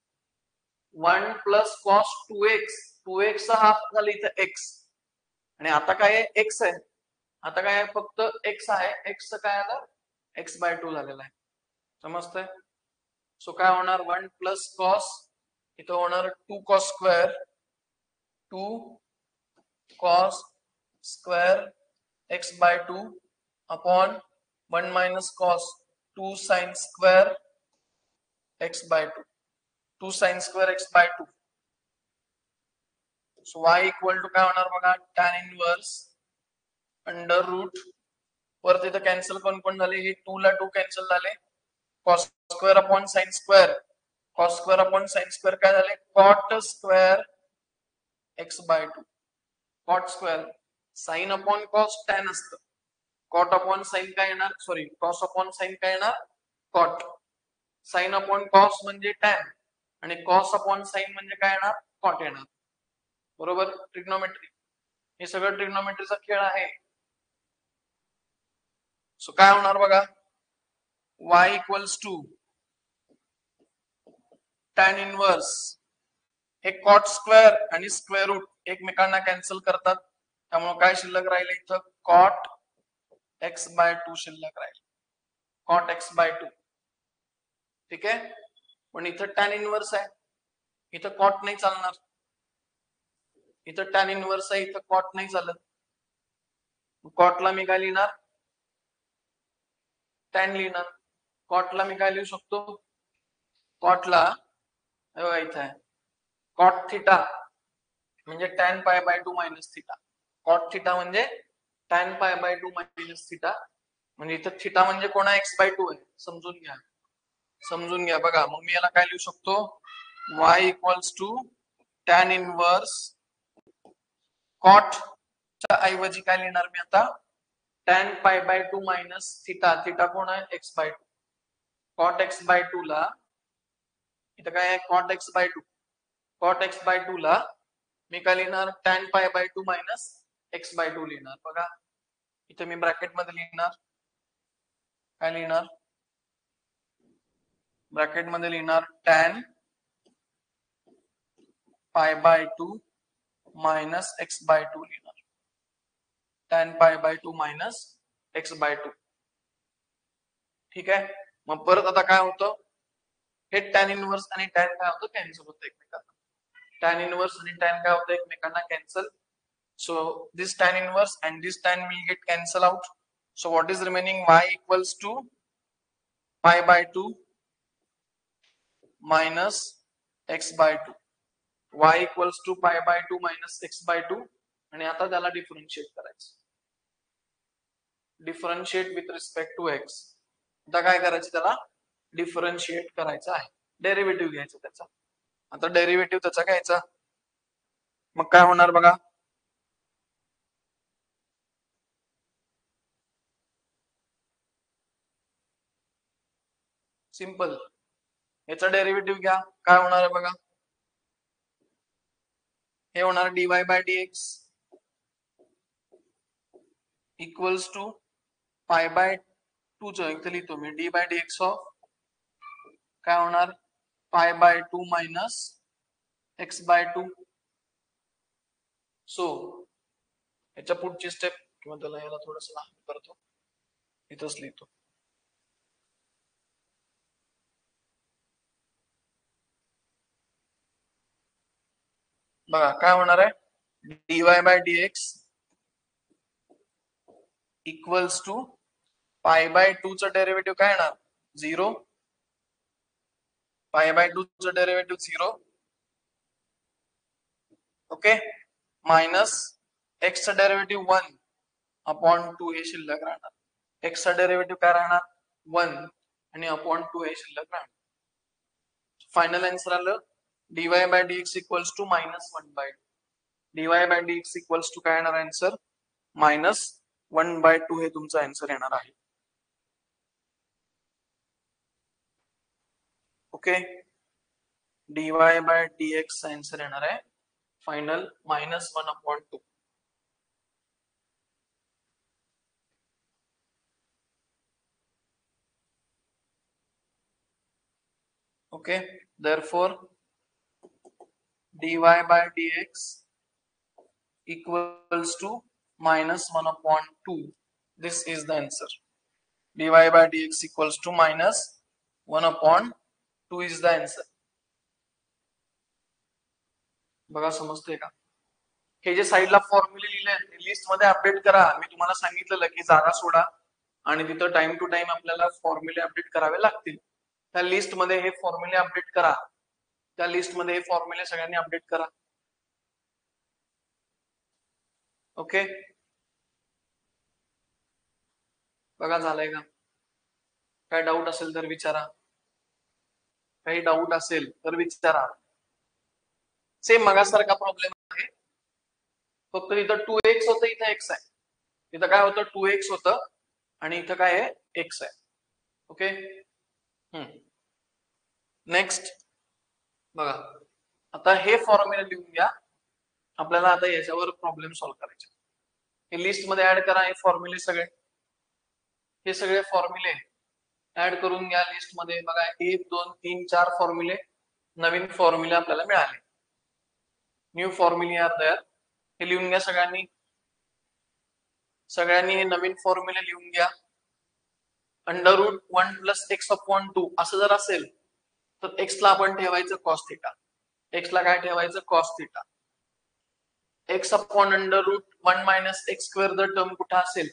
1 प्लस कॉस 2x 2x चा हाफ झाला इथं x आणि आता काय आहे x आहे. आता काय आहे फक्त x आहे. x चं काय आलं x बाय 2 झालेलं आहे. समजतंय. सो काय होणार 1 प्लस कॉस इथं होणार 2 cos square 2 cos square x by 2 upon 1 minus cos 2 sine square x by 2. 2 sine square x by 2. So y equal to काय होणार बघा tan इनवर्स अंडर रूट परत इथं कॅन्सल कोण झाले हे 2 ला 2 कॅन्सल झाले. Cos square upon sine square. Cos square upon sine square काय झाले cot square x by 2. Cot square sine upon cos tan असतं. कॉट अपॉन साइन काय येणार सॉरी कॉस अपॉन साइन काय येणार कॉट. साइन अपॉन कॉस म्हणजे tan आणि cos upon sine म्हणजे काय येणार कॉट येणार. बरोबर. ट्रिग्नोमेट्री हे सगळं ट्रिग्नोमेट्रीचा खेळ आहे. सो काय होणार बघा y equals to tan inverse हे कॉट स्क्वेअर आणि स्क्वेअर रूट एकमेकांना कॅन्सल करतात. त्यामुळे काय शिल्लक राहिले इथं कॉट एक्स बाय 2 शिल्लक राहील. Cot x by 2. ठीक आहे, पण इथं tan इनवर्स आहे. इथं कॉट नाही चालणार. इथं tan इनवर्स आहे इथं कॉट नाही चालत. कॉटला मी काय लिहिणार tan लिहिणार. कॉटला मी काय लिहू शकतो कॉटला इथं आहे कॉट थिटा म्हणजे tan pi by 2 minus theta. Cot theta म्हणजे tan pi by 2 minus theta. म्हणजे इथं थिटा म्हणजे कोणा एक्स बाय 2 आहे. समजून घ्या बघा. मग मी याला काय लिहू शकतो y equals to tan inverse cot च्या ऐवजी काय लिहिणार मी आता tan pi by 2 minus theta. Theta कोण आहे x by 2. Cot x by 2 ला इथं काय आहे cot x by 2. Cot x by 2 ला मी काय लिहिणार tan pi by 2 minus x by 2 लिहिणार. बघा इथे मी ब्रॅकेट मध्ये लिहिणार काय लिहिणार ब्रॅकेट मध्ये लिहिणार tan pi by 2 minus x by 2 लिहिणार. tan pi by 2 minus x by 2. ठीक आहे, मग परत आता काय होतं हे tan इनवर्स आणि tan काय होतं कॅन्सल होतं एकमेकांना. tan इनवर्स आणि tan काय होतं एकमेकांना cancel. So this tan inverse and this tan will get cancel out. So what is remaining? Y equals to pi by 2 minus x by 2. Y equals to pi by 2 minus x by 2. आणि आता त्याला differentiate करायचं. Differentiate with respect to x. आता काय करायचं? त्याला differentiate करायचं आहे. डेरिव्हेटिव्ह घ्यायचं त्याचा. आता डेरिव्हेटिव्ह त्याचा घ्यायचा. मग काय होणार बघा. सिंपल. याचा डेरिव्हेटिव्ह घ्या. काय होणार आहे बघा. हे होणार dy by dx equals to pi by 2 च इथे लिहितो मी डी बाय dx ऑफ काय होणार pi by 2 minus x by 2. So याच्या पुढची स्टेप किंवा त्याला याला थोडस लहान करतो. इथंच लिहितो. बघा काय होणार आहे dy by dx equals to pi by 2 चं डेरिव्हेटिव्ह काय येणार 0. पाय बाय 2 चं डेरिव्हेटिव्ह 0. ओके. मायनस एक्स चं डेरिव्हेटिव्ह 1 अपॉन 2 हे शिल्लक राहणार. एक्स चा डेरिव्हेटिव्ह काय राहणार 1 आणि अपॉन 2 हे शिल्लक राहणार. फायनल आन्सर आलं dy by dx equals to minus 1 by 2. dy by dx equals to काय येणार आन्सर मायनस 1 बाय 2 हे तुमचा आन्सर येणार आहे. Okay. dy by dx answer येणार आहे final minus 1 upon 2. Okay, therefore dy by dx equals to minus 1 upon 2. This is the answer. dy by dx equals to minus 1 upon 2 is the answer. बघा समजतंय का. हे जे साइडला फॉर्म्युले लिहिले list मध्ये अपडेट करा. मी तुम्हाला सांगितलेलं की जागा सोडा आणि तिथं टाइम टू टाइम आपल्याला फॉर्म्युले अपडेट करावे लागतील. त्या लिस्ट मध्ये हे फॉर्म्युले अपडेट करा. त्या लिस्ट मध्ये हे फॉर्म्युले सगळ्यांनी अपडेट करा. ओके. बघा झालंय का. काय डाऊट असेल तर विचारा. काही डाऊट असेल तर विचारा. सेम मगासारखा प्रॉब्लेम आहे फक्त इथं 2x होतं इथं x आहे. इथं काय होतं 2x होतं आणि इथं काय आहे x आहे. ओके. नेक्स्ट बघा आता हे फॉर्म्युला लिहून घ्या. आपल्याला आता याच्यावर प्रॉब्लेम सॉल्व्ह करायचे. हे लिस्ट मध्ये ऍड करा हे फॉर्म्युले सगळे. हे सगळे फॉर्म्युले ऍड करून घ्या लिस्ट मध्ये. बघा 1 2 3 4 फॉर्म्युले नवीन फॉर्म्युले आपल्याला मिळाले. न्यू फॉर्म्युले आर देयर. हे लिहून घ्या सगळ्यांनी. सगळ्यांनी हे नवीन फॉर्म्युले लिहून घ्या. Under root 1 plus x upon 2 असं जर असेल तर एक्स ला आपण ठेवायचं कॉस थिटा. एक्स ला काय ठेवायचं cos theta. X upon under root 1 minus x square जर टर्म कुठे असेल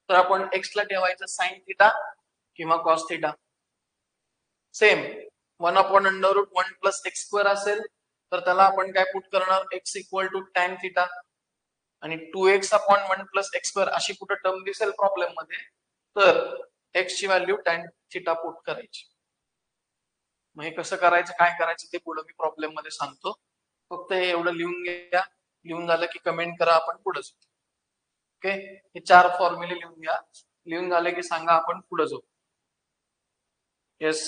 तर आपण एक्स ला ठेवायचं साइन थिटा किंवा cos theta. Same 1 upon under root 1 plus x square असेल तर त्याला आपण काय पुट करणार x equal to tan theta आणि 2x upon 1 plus x square अशी कुठे टर्म दिसेल प्रॉब्लेम मध्ये तर एक्स ची व्हॅल्यू टॅन थिटा पुट करायची. मग हे कसं करायचं काय करायचं ते पुढे मी प्रॉब्लेम मध्ये सांगतो. फक्त हे एवढं लिहून घ्या. लिहून झालं की कमेंट करा आपण पुढे जाऊ. ओके. हे 4 फॉर्म्युले लिहून घ्या. लिहून झाले की सांगा आपण पुढे जाऊ. येस.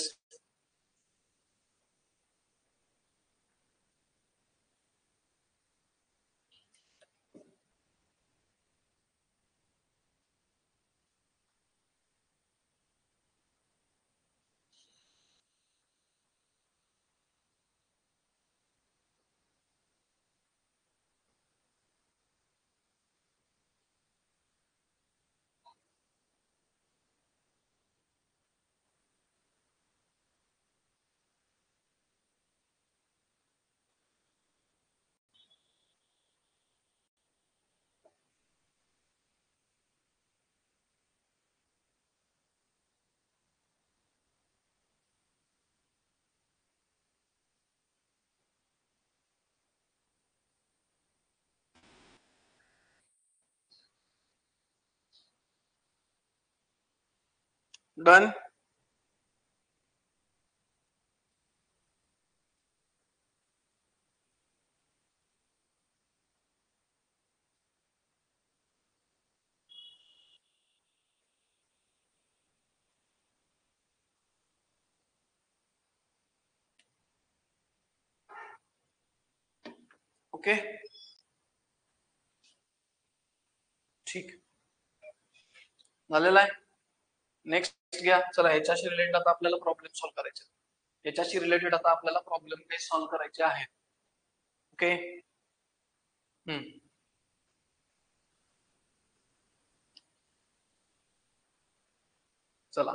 डन. ओके ठीक झालेला आहे. नेक्स्ट घ्या. चला ह्याच्याशी रिलेटेड आता आपल्याला प्रॉब्लेम सॉल्व्ह करायचे. ह्याच्याशी रिलेटेड आता आपल्याला प्रॉब्लेम काही सॉल्व्ह करायचे आहेत. ओके चला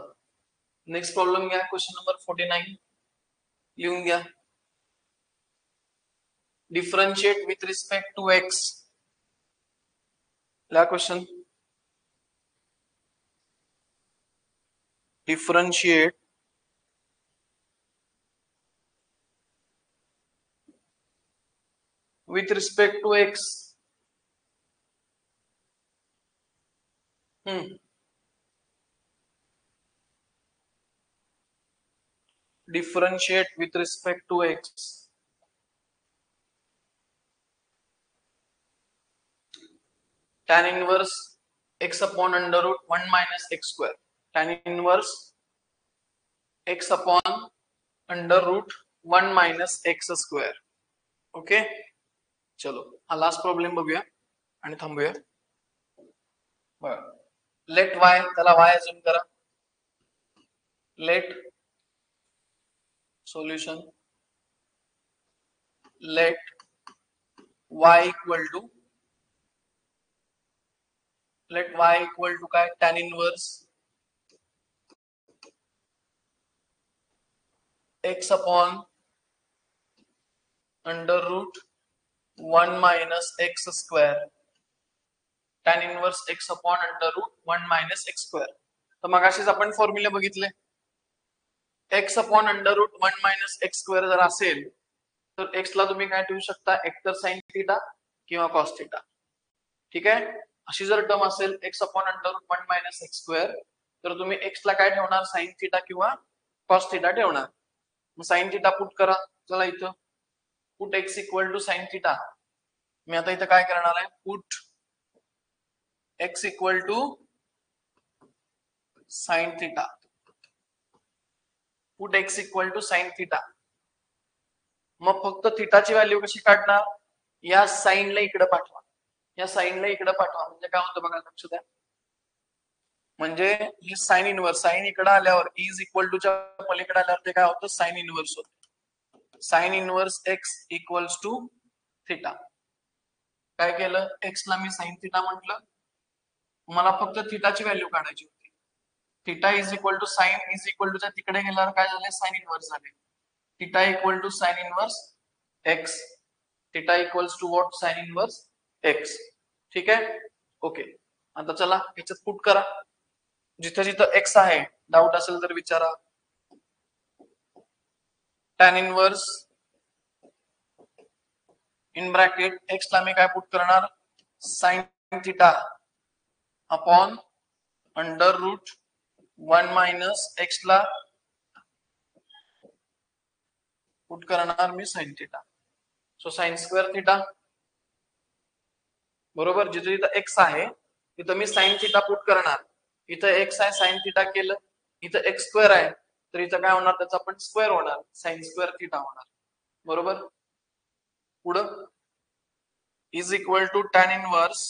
नेक्स्ट प्रॉब्लेम घ्या. क्वेश्चन नंबर 49 लिहून घ्या. Differentiate with respect to x. ला question differentiate with respect to x. Differentiate with respect to x. Tan inverse x upon under root 1 minus x square. Tan inverse x upon under root 1 minus x square. Okay चलो हा last problem बघूया आणि थांबूया. Late y, त्याला y अजून करा. Let solution let y equal to काय tan inverse x upon under root 1 minus x square. tan inverse x upon under root 1 minus x square. तर मगाशीच आपण फॉर्म्युले बघितले. x upon under root 1 minus x square जर असेल तर x ला तुम्ही काय ठेवू शकता, एकतर साइन थीटा किंवा कॉस थीटा. ठीक आहे. अशी जर टर्म असेल x upon under root 1 minus x square तर तुम्ही x ला काय ठेवणार, साइन थीटा किंवा कॉस थीटा ठेवणार. मग साइन थीटा पुट करा. चला इथं put x equal to sine theta. मी आता इथं काय करणार आहे, put x equal to sine theta. Put x equal to sine theta. मग फक्त थीटाची व्हॅल्यू कशी काढणार, या साइनला इकडे पाठवा. या साइनला इकडे पाठवा म्हणजे काय होतं बघा, लक्ष द्या. म्हणजे हे साइन इनवर्स, साइन इकडे आल्यावर इज इक्वल टू च्या पलीकडे आल्यावर ते काय होतं, साइन इनवर्स होतं. Sine inverse x equals to theta. काय केलं, x ला मी साइन थीटा म्हटलं. मला फक्त थीटाची व्हॅल्यू काढायची होती. Theta is equal to sine is equal to च्या तिकडे गेल्यावर काय झाले, साइन इनवर्स झाले. Theta equal to sine inverse x. Theta equals to what, sine inverse x. ठीक आहे. ओके आता चला याच्यात पुट करा. जिथं जिथं x आहे, डाऊट असेल तर विचारा. tan inverse in bracket x ला मी काय पुट करणार, sine theta upon under root 1 minus x ला पुट करणार मी sine theta. So sine square theta बरोबर. जिथे जिथं x आहे तिथं मी साइन थीटा पुट करणार. इथं x आहे, साइन थीटा केलं. इथं x स्क्वेअर आहे तर इथं काय होणार, त्याचा पण स्क्वेअर होणार, साइन स्क्वेअर थीटा होणार. बरोबर. पुढं is equal to tan inverse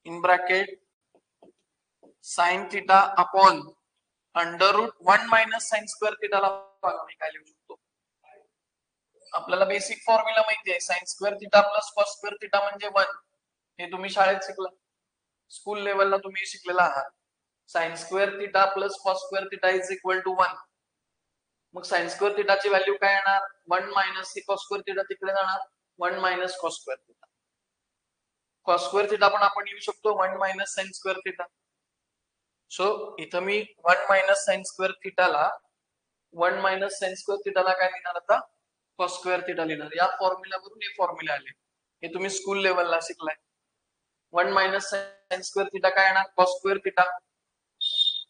in bracket sine theta upon under root 1 minus sine square थीटाला बघा मी काय लिहू शकतो. आपल्याला बेसिक फॉर्म्युला माहिती आहे, sign square theta plus cos square theta म्हणजे 1. हे तुम्ही शाळेत शिकला, स्कूल लेवलला तुम्ही शिकलेला आहात. Sine square theta plus cos square theta is equal to 1. मग साइन स्क्वेअर थीटाची व्हॅल्यू काय येणार, 1 मायनस कॉस स्क्वेअर थीटा तिकडे जाणार, 1 minus cos square theta. Cos square theta पण आपण येऊ शकतो 1 minus sine square theta. So इथं मी 1 मायनस साइन स्क्वेअर थीटाला 1 मायनस साइन स्क्वेअर थीटाला काय लिहिणार, आता कॉस स्क्वेअर थीटा लिहिणार. या फॉर्म्युल्यावरून हे फॉर्म्युले आले, हे तुम्ही स्कूल लेवलला शिकलाय. 1 मायनस साइन स्क्वेअर थीटा काय येणार, कॉस स्क्वेअर थीटा.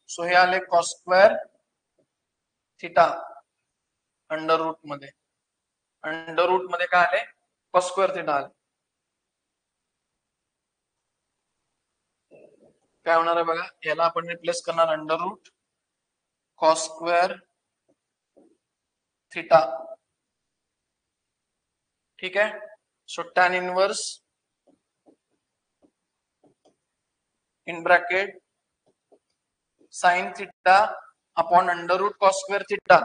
सो हे आले cos square theta under root मध्ये. अंडर रूट मध्ये काय आले? कॉस स्क्वेअर थिटा आले. काय होणार आहे बघा, याला आपण रिप्लेस करणार under root cos square theta. ठीक आहे. So tan inverse in bracket sine theta upon under root cos square theta.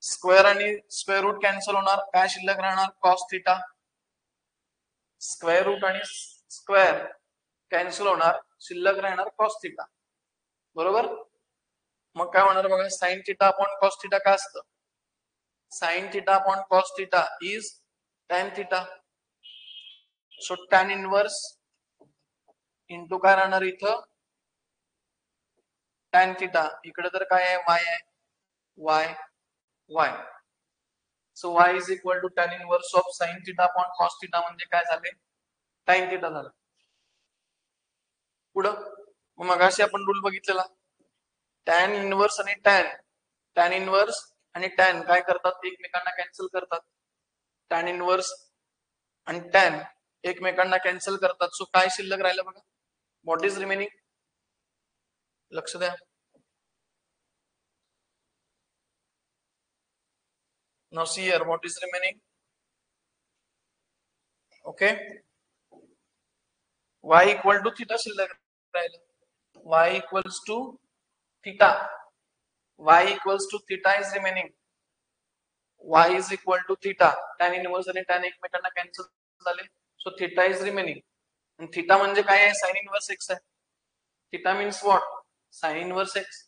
Square आणि स्क्वेअर रूट कॅन्सल होणार, काय शिल्लक राहणार? Cos theta. स्क्वेअर रूट आणि स्क्वेअर कॅन्सल होणार, शिल्लक राहणार कॉस थिटा. बरोबर. मग काय होणार बघा, sine theta upon cos theta काय असतं? Sine theta upon cos theta is tan theta. So tan inverse into काय राहणार इथं? Tan theta. इकडे तर काय आहे? वाय आहे. Y y. So y is equal to tan inverse of sine theta upon cos theta म्हणजे काय झाले? टॅन थिटा झालं. पुढं मग अशी आपण रूल बघितलेला, टॅन इनवर्स आणि टॅन इनवर्स आणि टॅन काय करतात? एकमेकांना कॅन्सल करतात. टॅन इनवर्स आणि टॅन एकमेकांना कॅन्सल करतात. सो काय शिल्लक राहिलं बघा? What is remaining? लक्ष द्या. Now see here, what is remaining? Okay, y equal to theta शिल्लक राहिलं. y equals to theta. y equals to theta is remaining. y is equal to theta. Tan inverse आणि tan एकमेकांना cancel झाले. So theta is remaining. आणि theta म्हणजे काय आहे? Sine inverse x आहे. Theta means what? Sine inverse x.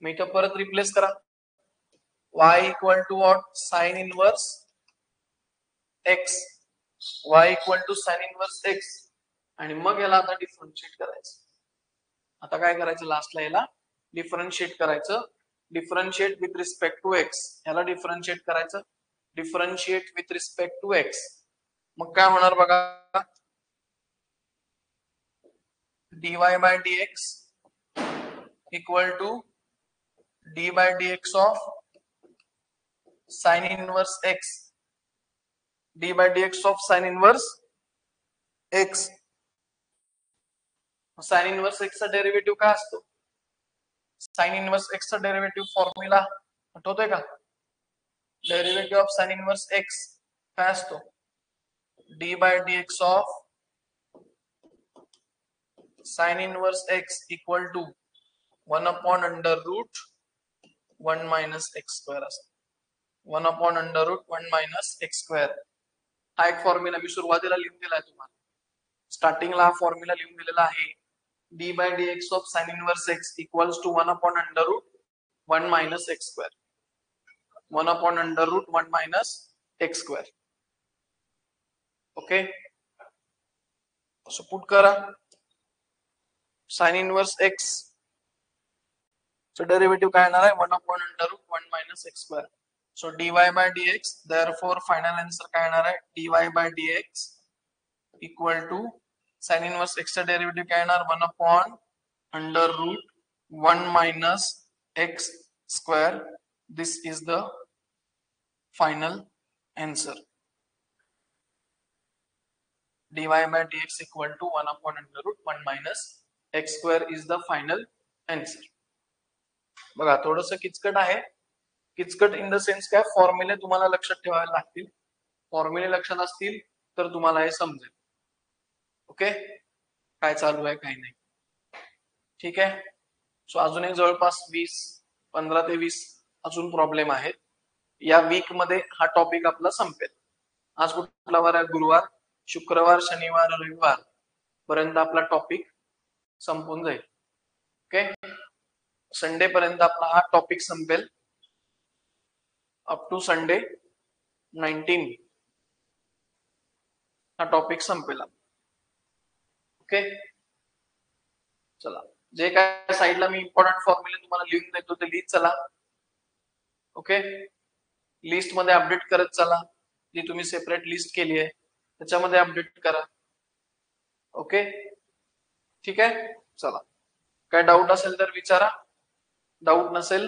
मी इथं परत रिप्लेस करा. y equal to what? Sine inverse x. y equal to sine inverse x. आणि मग याला आता डिफरन्शिएट करायचं. आता काय करायचं? लास्टला याला डिफरन्शिएट करायचं. Differentiate with respect to x. याला डिफरन्शिएट करायचं. Differentiate with respect to x. मग काय होणार बघा? dy by dx equal to d by dx of sine inverse x. d by dx of sine inverse x. Sine inverse x चा derivative काय असतो? Sine inverse x चा derivative formula आठवतोय का? Derivative of sine inverse x काय असतो? d by dx of sine inverse x equal to 1 upon under root 1 minus x square असतो. 1 upon under root 1 minus x square. हा एक formula मी सुरुवातीला लिहून दिलाय तुम्हाला. स्टार्टिंगला हा फॉर्म्युला लिहून दिलेला आहे. d by dx of sine inverse x equals to 1 upon under root 1 minus x square. 1 upon under root 1 minus x square. Okay, so put करा साइन इनवर्स एक्स चं डेरिव्हेटिव्ह काय येणार आहे? 1 upon under root 1 minus x square. So dy by dx, therefore final answer काय येणार आहे? dy by dx equal to sine inverse x चा derivative काय येणार? 1 upon under root 1 minus x square. This is the final answer. dy by dx equal to 1 upon under root 1 minus x square is the final answer. बघा थोडंसं किचकट आहे. किचकट in the sense काय? फॉर्म्युले तुम्हाला लक्षात ठेवायला लागतील. फॉर्म्युले लक्षात असतील तर तुम्हाला हे समजेल. ओके, काय चालू आहे काय नाही. ठीक आहे. सो अजून एक जवळपास 15 ते 20 अजून प्रॉब्लेम आहेत. या वीक मध्ये हा टॉपिक आपला संपेल. आज कुठला वार आहे? गुरुवार. शुक्रवार, शनिवार, रविवार पर्यंत आपला टॉपिक संपून जाईल. ओके, संडे पर्यंत आपला हा टॉपिक संपेल. अप टू संडे 19 हा टॉपिक संपेल. ओके, चला जे काय साईडला मी इम्पॉर्टंट फॉर्म्युले तुम्हाला लिहून देतो ते लिहित चला. ओके, लिस्ट मध्ये अपडेट करत चला. जी तुम्ही सेपरेट लिस्ट केली आहे त्याच्यामध्ये अपडेट करा. ओके, ठीक आहे, चला. काय डाऊट असेल तर विचारा, डाऊट नसेल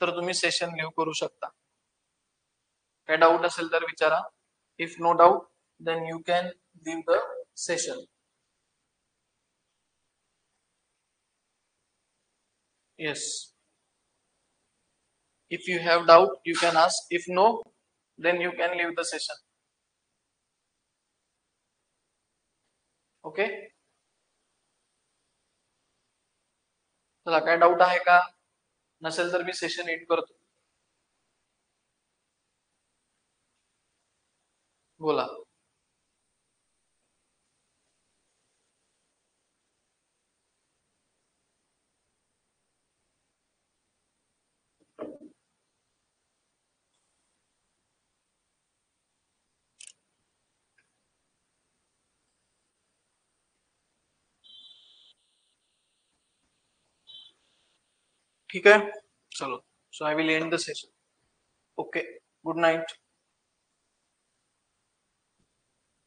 तर तुम्ही सेशन लिव्ह करू शकता. काय डाऊट असेल तर विचारा. If no doubt then you can leave the session. Yes, if you have doubt you can ask, if no then you can leave the session. Okay, चला काय डाऊट आहे का? नसेल तर मी सेशन एंड करतो. बोला. ठीक आहे, चलो. So I will end the session. Okay, good night.